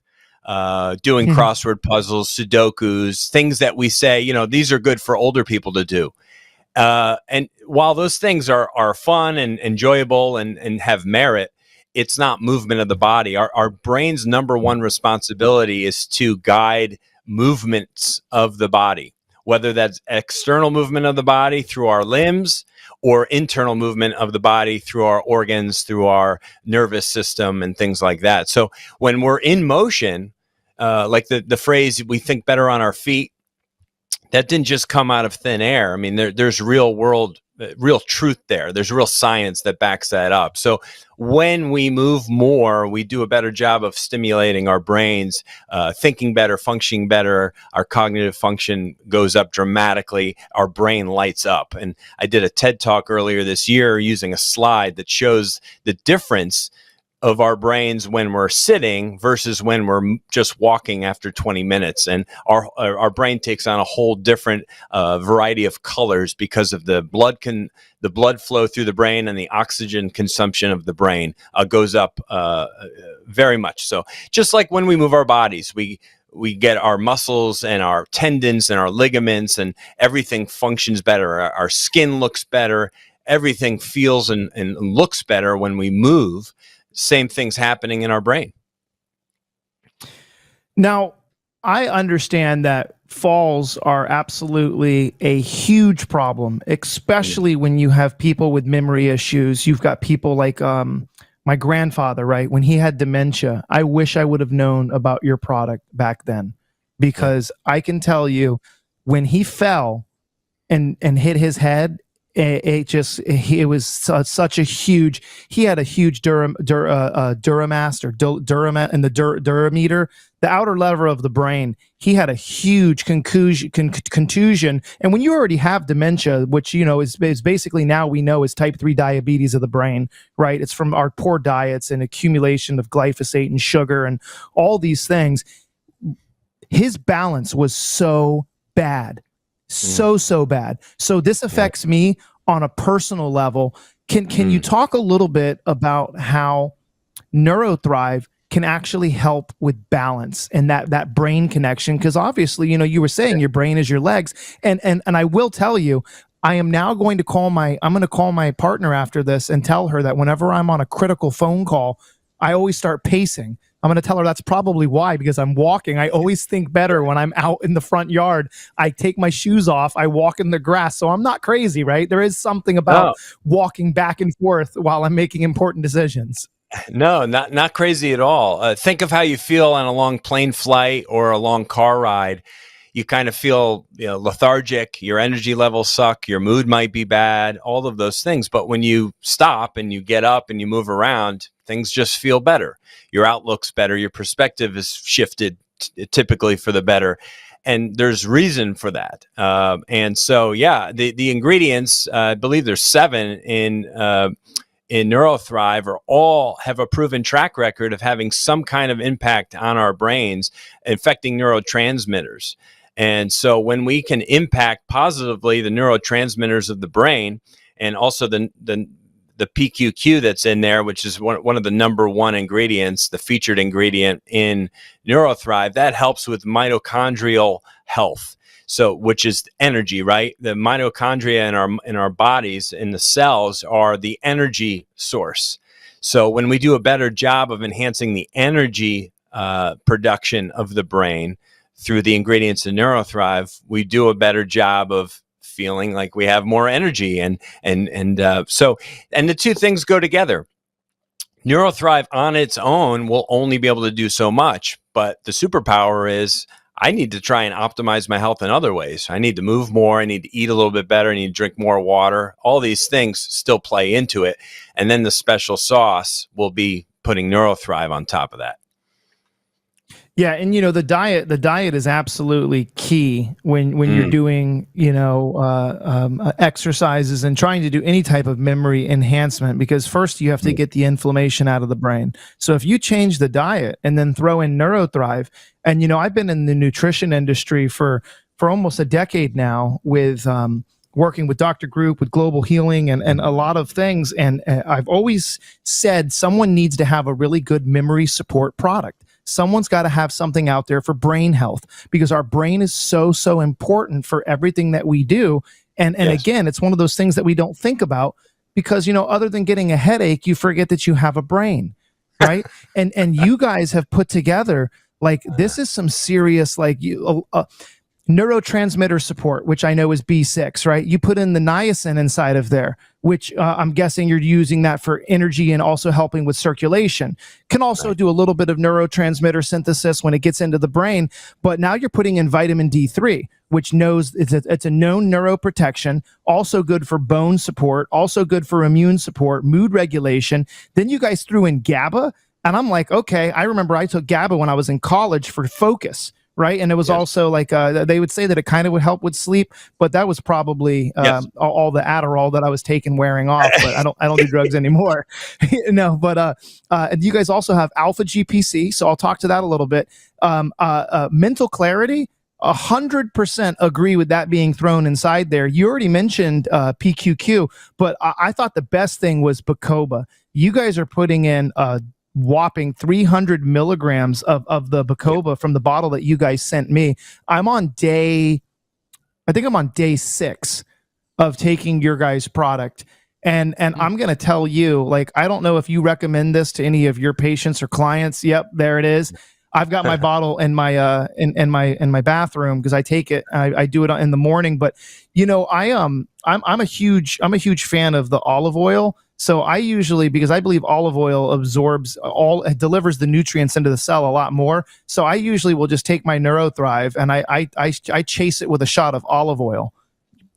doing crossword puzzles, Sudokus, things that we say, these are good for older people to do. And while those things are fun and enjoyable and have merit, it's not movement of the body. Our brain's number one responsibility is to guide movements of the body, whether that's external movement of the body through our limbs or internal movement of the body through our organs, through our nervous system and things like that. So when we're in motion, like the phrase, we think better on our feet, that didn't just come out of thin air. I mean, there's real truth there. There's real science that backs that up. So when we move more, we do a better job of stimulating our brains, thinking better, functioning better. Our cognitive function goes up dramatically. Our brain lights up. And I did a TED Talk earlier this year using a slide that shows the difference of our brains when we're sitting versus when we're just walking after 20 minutes. And our brain takes on a whole different variety of colors because of the blood flow through the brain, and the oxygen consumption of the brain goes up very much. So just like when we move our bodies, we get our muscles and our tendons and our ligaments, and everything functions better. Our skin looks better. Everything feels and looks better when we move. Same things happening in our brain. Now, I understand that falls are absolutely a huge problem, especially when you have people with memory issues. You've got people like my grandfather, right? When he had dementia, I wish I would have known about your product back then, because I can tell you when he fell and hit his head, it was such a huge. He had a huge Duramaster and the Durameter, the outer lever of the brain. He had a huge contusion, and when you already have dementia, which is basically now we know is type 3 diabetes of the brain, right? It's from our poor diets and accumulation of glyphosate and sugar and all these things. His balance was so bad. So bad. So this affects me on a personal level. Can you talk a little bit about how NeuroThrive can actually help with balance and that brain connection? Because obviously, you were saying your brain is your legs, and I will tell you, I am now going to call my partner after this and tell her that whenever I'm on a critical phone call, I always start pacing. I'm going to tell her that's probably why, because I'm walking. I always think better when I'm out in the front yard. I take my shoes off. I walk in the grass. So I'm not crazy, right? There is something about No, walking back and forth while I'm making important decisions. no, not crazy at all. Think of how you feel on a long plane flight or a long car ride. You kind of feel, lethargic. Your energy levels suck. Your mood might be bad. All of those things. But when you stop and you get up and you move around, things just feel better. Your outlook's better. Your perspective is shifted, typically for the better. And there's reason for that. And so, yeah, the ingredients, I believe there's 7 in NeuroThrive are all have a proven track record of having some kind of impact on our brains, affecting neurotransmitters. And so when we can impact positively the neurotransmitters of the brain, and also the PQQ that's in there, which is one of the number one ingredients, the featured ingredient in NeuroThrive, that helps with mitochondrial health. So, which is energy, right? The mitochondria in our bodies, in the cells, are the energy source. So when we do a better job of enhancing the energy production of the brain through the ingredients in NeuroThrive, we do a better job of feeling like we have more energy, and the two things go together. NeuroThrive on its own will only be able to do so much, but the superpower is I need to try and optimize my health in other ways. I need to move more. I need to eat a little bit better. I need to drink more water. All these things still play into it. And then the special sauce will be putting NeuroThrive on top of that. Yeah, and the diet is absolutely key when you're doing exercises and trying to do any type of memory enhancement, because first you have to get the inflammation out of the brain. So if you change the diet and then throw in NeuroThrive, and I've been in the nutrition industry for almost a decade now with working with Dr. Group, with Global Healing, and a lot of things, and I've always said someone needs to have a really good memory support product. Someone's got to have something out there for brain health, because our brain is so important for everything that we do. And Yes. Again, it's one of those things that we don't think about, because, other than getting a headache, you forget that you have a brain, right? and you guys have put together, like, this is some serious, like, neurotransmitter support, which I know is B6, right? You put in the niacin inside of there, which I'm guessing you're using that for energy and also helping with circulation. Can also do a little bit of neurotransmitter synthesis when it gets into the brain. But now you're putting in vitamin D3, which knows it's a known neuroprotection, also good for bone support, also good for immune support, mood regulation. Then you guys threw in GABA. And I'm like, okay, I remember I took GABA when I was in college for focus. Right. And it was also like they would say that it kind of would help with sleep, but that was probably all the Adderall that I was taking wearing off. But I don't do drugs anymore. No, but you guys also have alpha GPC. So I'll talk to that a little bit. Mental clarity. 100% agree with that being thrown inside there. You already mentioned PQQ, but I thought the best thing was Bacopa. You guys are putting in whopping 300 milligrams of the Bacopa from the bottle that you guys sent me. I think I'm on day 6 of taking your guys' product. And I'm going to tell you, like, I don't know if you recommend this to any of your patients or clients. Yep, there it is. I've got my bottle in my in my bathroom, because I take it. I do it in the morning. But I'm a huge fan of the olive oil. So I usually, because I believe olive oil delivers the nutrients into the cell a lot more. So I usually will just take my NeuroThrive and I chase it with a shot of olive oil.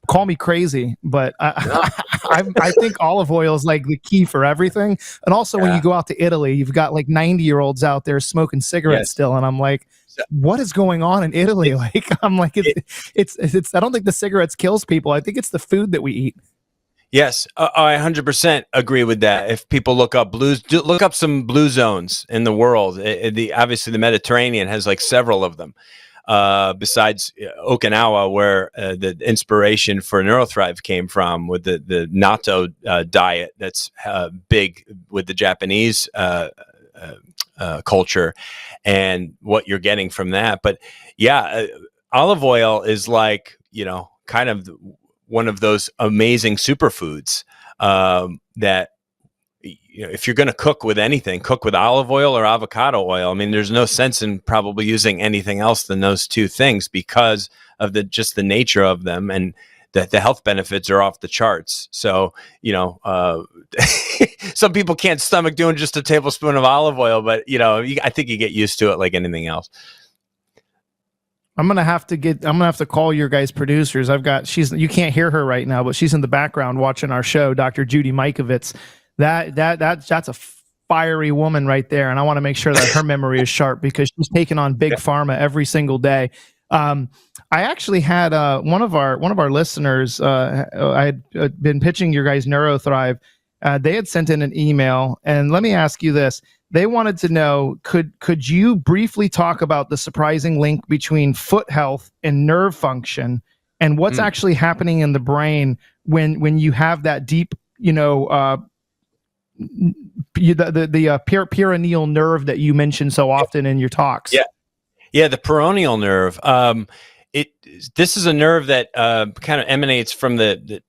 Call me crazy, but I think olive oil is like the key for everything. And also when you go out to Italy, you've got like 90-year-olds out there smoking cigarettes still. And I'm like, what is going on in Italy? Like, I'm like, it's I don't think the cigarettes kills people. I think it's the food that we eat. Yes, I 100% agree with that. If people look up look up some blue zones in the world. Obviously, the Mediterranean has like several of them. Besides Okinawa, where the inspiration for NeuroThrive came from, with the natto diet that's big with the Japanese culture, and what you're getting from that. But yeah, olive oil is like, kind of one of those amazing superfoods that if you're going to cook with anything, cook with olive oil or avocado oil. I mean, there's no sense in probably using anything else than those two things because of just the nature of them, and that the health benefits are off the charts. So, some people can't stomach doing just a tablespoon of olive oil, but I think you get used to it like anything else. I'm gonna have to call your guys' producers. You can't hear her right now, but she's in the background watching our show, Dr. Judy Mikovits. That's a fiery woman right there, and I want to make sure that her memory is sharp because she's taking on big pharma every single day. I actually had one of our listeners. I had been pitching your guys' NeuroThrive. They had sent in an email, and let me ask you this. They wanted to know, could you briefly talk about the surprising link between foot health and nerve function, and what's actually happening in the brain when you have that deep, the peroneal nerve that you mention so often in your talks? Yeah, the peroneal nerve. This is a nerve that kind of emanates from the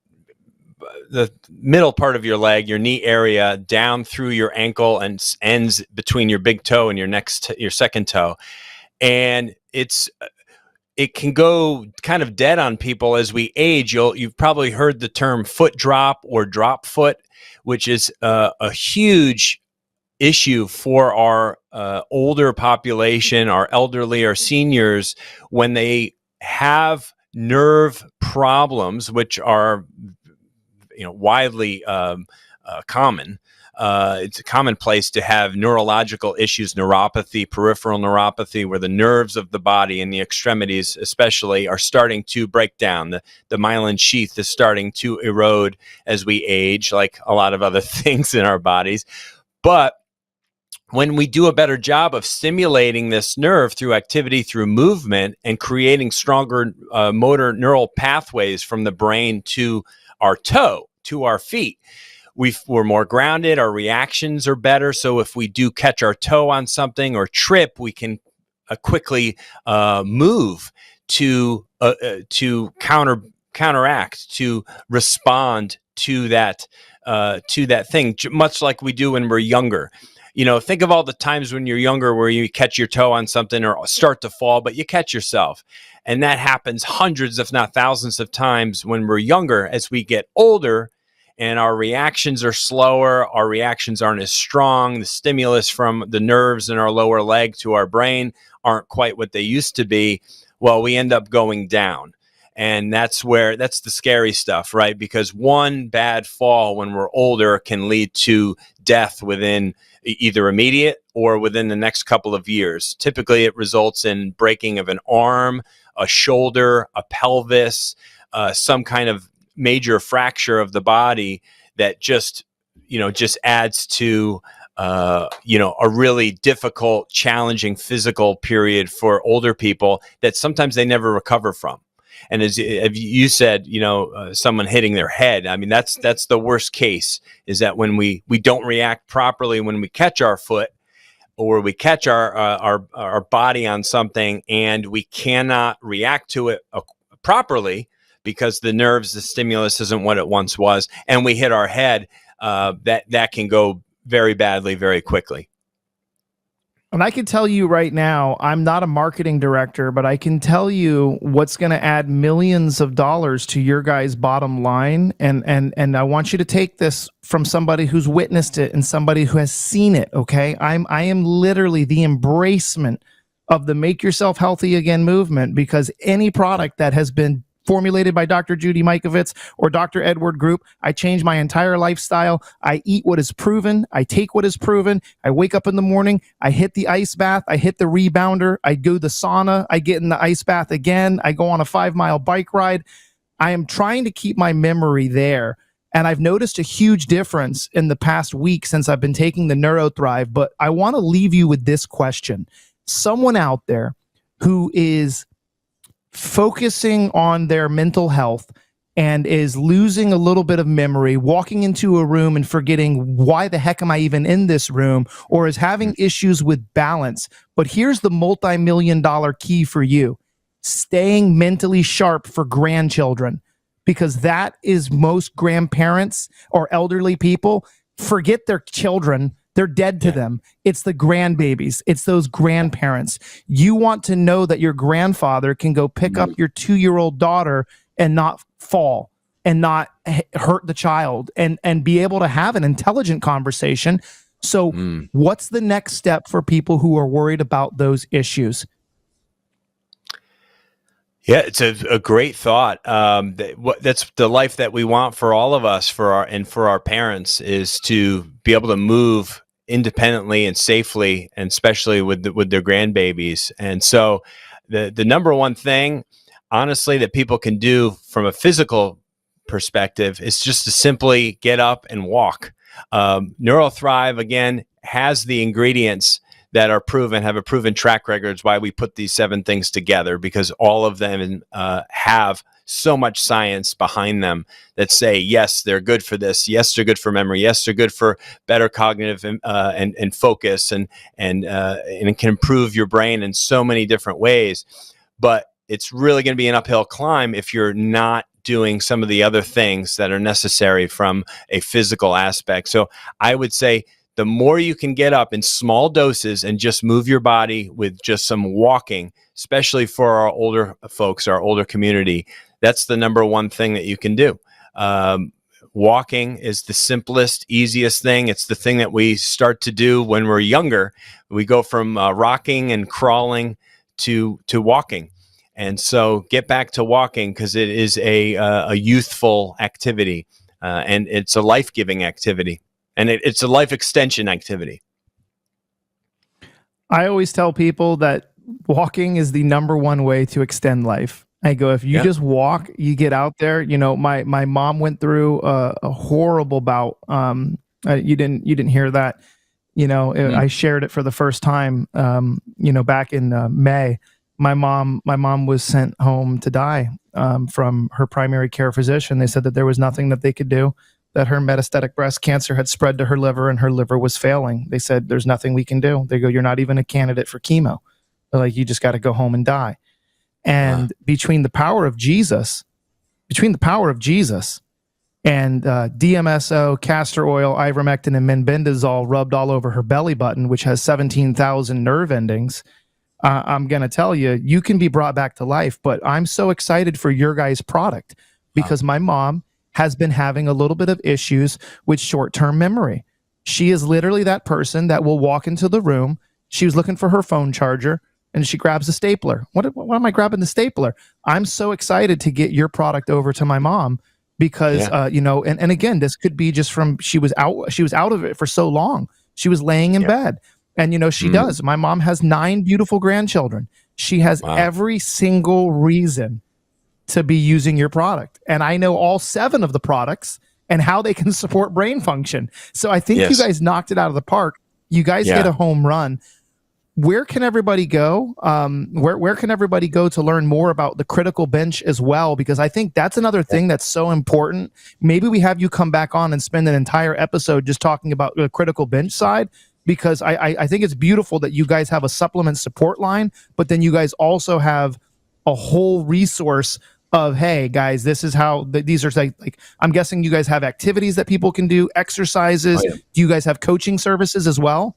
middle part of your leg, your knee area, down through your ankle and ends between your big toe and your second toe. And it can go kind of dead on people as we age. You've probably heard the term foot drop or drop foot, which is a huge issue for our older population, our elderly, our seniors, when they have nerve problems, which are widely common. It's a commonplace to have neurological issues, neuropathy, peripheral neuropathy, where the nerves of the body and the extremities especially are starting to break down. The myelin sheath is starting to erode as we age, like a lot of other things in our bodies. But when we do a better job of stimulating this nerve through activity, through movement, and creating stronger motor neural pathways from the brain to our toe, to our feet, we're more grounded, our reactions are better. So if we do catch our toe on something or trip, we can quickly move to counteract, to respond to that thing, much like we do when we're younger. Think of all the times when you're younger where you catch your toe on something or start to fall, but you catch yourself. And that happens hundreds, if not thousands of times when we're younger. As we get older and our reactions are slower, our reactions aren't as strong, the stimulus from the nerves in our lower leg to our brain aren't quite what they used to be, well, we end up going down. And that's the scary stuff, right? Because one bad fall when we're older can lead to death within either immediate or within the next couple of years. Typically, it results in breaking of an arm, a shoulder, a pelvis, some kind of major fracture of the body that just adds to a really difficult, challenging physical period for older people that sometimes they never recover from. And as you said, someone hitting their head. I mean, that's the worst case, is that when we don't react properly when we catch our foot or we catch our body on something and we cannot react to it properly because the nerves, the stimulus isn't what it once was, and we hit our head, that can go very badly very quickly. And I can tell you right now, I'm not a marketing director, but I can tell you what's going to add millions of dollars to your guys' bottom line. And I want you to take this from somebody who's witnessed it and somebody who has seen it. Okay. I am literally the embracement of the Make Yourself Healthy Again movement, because any product that has been formulated by Dr. Judy Mikovits or Dr. Edward Group, I change my entire lifestyle. I eat what is proven. I take what is proven. I wake up in the morning. I hit the ice bath. I hit the rebounder. I go to the sauna. I get in the ice bath again. I go on a 5-mile bike ride. I am trying to keep my memory there. And I've noticed a huge difference in the past week since I've been taking the NeuroThrive. But I want to leave you with this question. Someone out there who is focusing on their mental health and is losing a little bit of memory, walking into a room and forgetting, why the heck am I even in this room, or is having issues with balance. But here's the multi-million-dollar key for you: staying mentally sharp for grandchildren, because that is most grandparents or elderly people forget their children. They're dead to them. It's the grandbabies. It's those grandparents. You want to know that your grandfather can go pick up your 2-year-old daughter and not fall and not hurt the child and be able to have an intelligent conversation. So what's the next step for people who are worried about those issues? Yeah, it's a great thought. That's the life that we want for all of us, for our parents, is to be able to move independently and safely, and especially with their grandbabies. And so, the number one thing, honestly, that people can do from a physical perspective is just to simply get up and walk. NeuroThrive, again, has the ingredients that are proven, have a proven track record. It's why we put these 7 things together, because all of them have so much science behind them that say, yes, they're good for this. Yes, they're good for memory. Yes, they're good for better cognitive and focus, and it can improve your brain in so many different ways. But it's really going to be an uphill climb if you're not doing some of the other things that are necessary from a physical aspect. So I would say, the more you can get up in small doses and just move your body with just some walking, especially for our older folks, our older community, that's the number one thing that you can do. Walking is the simplest, easiest thing. It's the thing that we start to do when we're younger. We go from rocking and crawling to walking. And so get back to walking, because it is a youthful activity, and it's a life-giving activity. And it's a life extension activity. I always tell people that walking is the number one way to extend life. I go, if you just walk, you get out there. You know, my mom went through a horrible bout. You didn't hear that. You know, I shared it for the first time. You know, back in May, my mom was sent home to die from her primary care physician. They said that there was nothing that they could do, that her metastatic breast cancer had spread to her liver and her liver was failing. They said, there's nothing we can do. They go, you're not even a candidate for chemo. They're like, you just got to go home and die. And between the power of Jesus and DMSO, castor oil, ivermectin, and menbendazole rubbed all over her belly button, which has 17,000 nerve endings, I'm going to tell you, you can be brought back to life. But I'm so excited for your guys' product, because my mom has been having a little bit of issues with short-term memory. She is literally that person that will walk into the room. She was looking for her phone charger, and she grabs a stapler. What am I grabbing the stapler? I'm so excited to get your product over to my mom, because, you know, and again, this could be just from, she was out of it for so long. She was laying in bed, and, you know, she does. My mom has 9 beautiful grandchildren. She has every single reason to be using your product. And I know all 7 of the products and how they can support brain function. So I think you guys knocked it out of the park. You guys hit a home run. Where can everybody go? Where can everybody go to learn more about the Critical Bench as well? Because I think that's another thing that's so important. Maybe we have you come back on and spend an entire episode just talking about the Critical Bench side, because I think it's beautiful that you guys have a supplement support line, but then you guys also have a whole resource of, hey guys, this is how these are, like I'm guessing you guys have activities that people can do, exercises. Do you guys have coaching services as well?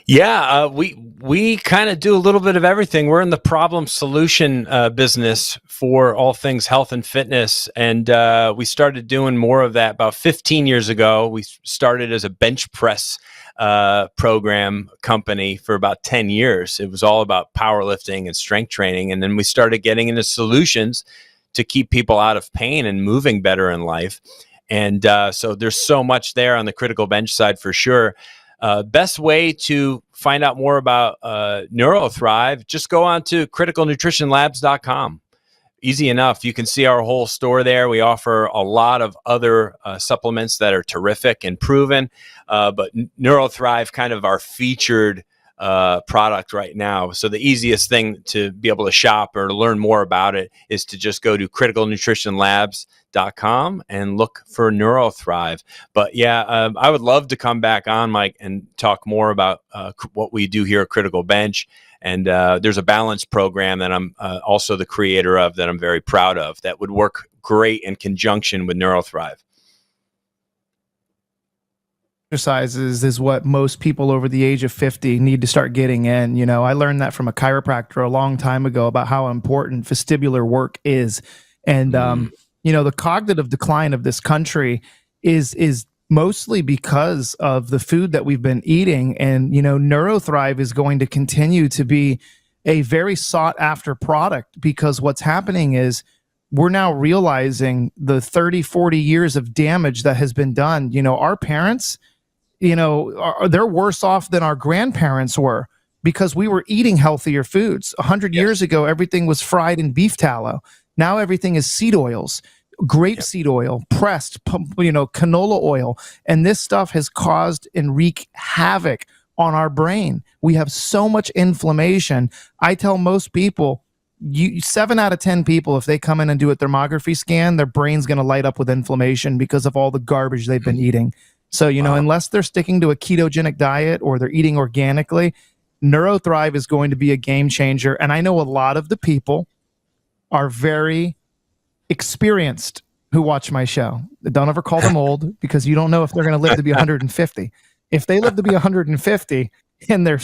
Yeah, we kind of do a little bit of everything. We're in the problem solution business for all things health and fitness, and we started doing more of that about 15 years ago. We started as a bench press program company for about 10 years. It was all about powerlifting and strength training, and then we started getting into solutions to keep people out of pain and moving better in life. And so there's so much there on the Critical Bench side for sure. Best way to find out more about NeuroThrive, just go on to criticalnutritionlabs.com. Easy enough. You can see our whole store there. We offer a lot of other supplements that are terrific and proven, but NeuroThrive kind of our featured product right now. So the easiest thing to be able to shop or to learn more about it is to just go to criticalnutritionlabs.com and look for NeuroThrive. But yeah, I would love to come back on, Mike, and talk more about what we do here at Critical Bench. And there's a balance program that I'm also the creator of that I'm very proud of that would work great in conjunction with NeuroThrive. exercises is what most people over the age of 50 need to start getting in. You know, I learned that from a chiropractor a long time ago about how important vestibular work is. And, you know, the cognitive decline of this country is mostly because of the food that we've been eating. And, you know, NeuroThrive is going to continue to be a very sought after product, because what's happening is we're now realizing the 30, 40 years of damage that has been done. You know, our parents, you know, they're worse off than our grandparents were because we were eating healthier foods. 100 years ago, everything was fried in beef tallow. Now everything is seed oils, grapeseed oil, pressed, you know, canola oil. And this stuff has caused and wreaked havoc on our brain. We have so much inflammation. I tell most people, 7 out of 10 people, if they come in and do a thermography scan, their brain's going to light up with inflammation because of all the garbage they've been eating. So, you know, unless they're sticking to a ketogenic diet or they're eating organically, NeuroThrive is going to be a game changer. And I know a lot of the people are very experienced who watch my show. Don't ever call them old, because you don't know if they're going to live to be 150. If they live to be 150 and they're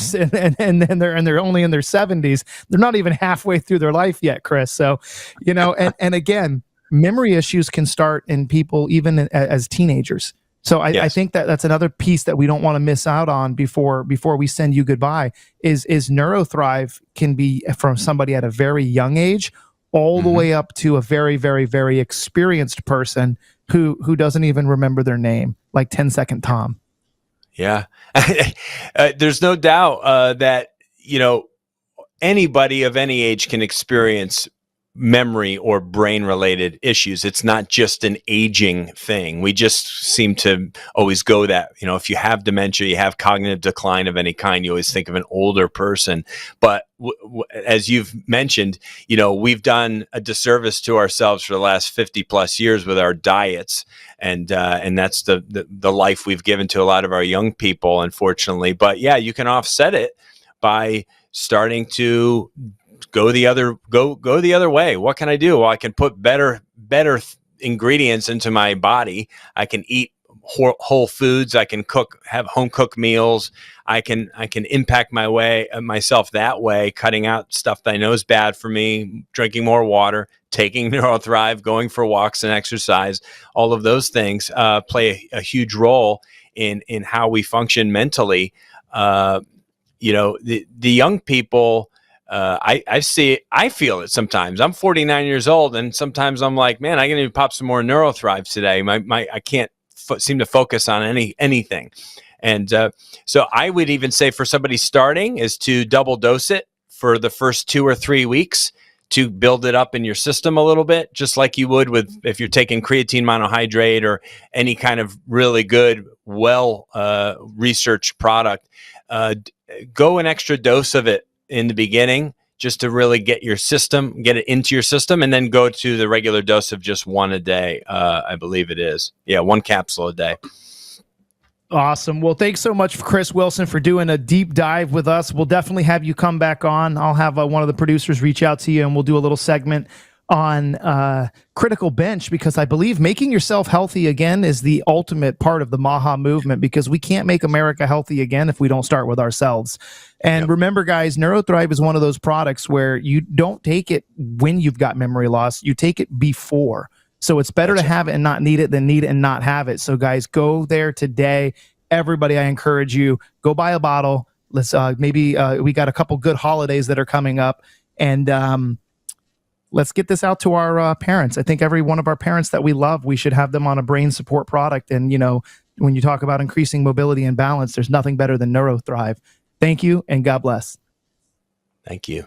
only in their 70s, they're not even halfway through their life yet, Chris. So, you know, and again, memory issues can start in people even as teenagers. So I think that's another piece that we don't want to miss out on before we send you goodbye is NeuroThrive can be from somebody at a very young age all the way up to a very, very, very experienced person who doesn't even remember their name, like 10-second Tom. Yeah. There's no doubt that, you know, anybody of any age can experience memory or brain related issues. It's not just an aging thing. We just seem to always go that, you know, if you have dementia, you have cognitive decline of any kind, you always think of an older person. But as you've mentioned, you know, we've done a disservice to ourselves for the last 50 plus years with our diets. And that's the life we've given to a lot of our young people, unfortunately. But yeah, you can offset it by starting to go the other way. What can I do? Well, I can put better ingredients into my body. I can eat whole foods. I can have home cooked meals. I can impact myself that way, cutting out stuff that I know is bad for me, drinking more water, taking NeuroThrive, going for walks and exercise. All of those things play a huge role in how we function mentally. You know, the young people, I feel it sometimes. I'm 49 years old, and sometimes I'm like, man, I can even pop some more NeuroThrive today. I can't seem to focus on anything. And so I would even say for somebody starting is to double dose it for the first 2 or 3 weeks to build it up in your system a little bit, just like you would with if you're taking creatine monohydrate or any kind of really good, researched product. Go an extra dose of it in the beginning just to really get it into your system, and then go to the regular dose of just 1 a day. I believe it is. Yeah, 1 capsule a day. Awesome. Well, thanks so much, Chris Wilson, for doing a deep dive with us. We'll definitely have you come back on. I'll have one of the producers reach out to you, and we'll do a little segment on Critical Bench, because I believe making yourself healthy again is the ultimate part of the Maha movement, because we can't make America healthy again if we don't start with ourselves. And remember, guys, NeuroThrive is one of those products where you don't take it when you've got memory loss, you take it before. So it's better to have it and not need it than need it and not have it. So guys, go there today. Everybody, I encourage you, go buy a bottle. Let's maybe we got a couple good holidays that are coming up, and let's get this out to our parents. I think every one of our parents that we love, we should have them on a brain support product. And, you know, when you talk about increasing mobility and balance, there's nothing better than NeuroThrive. Thank you, and God bless. Thank you.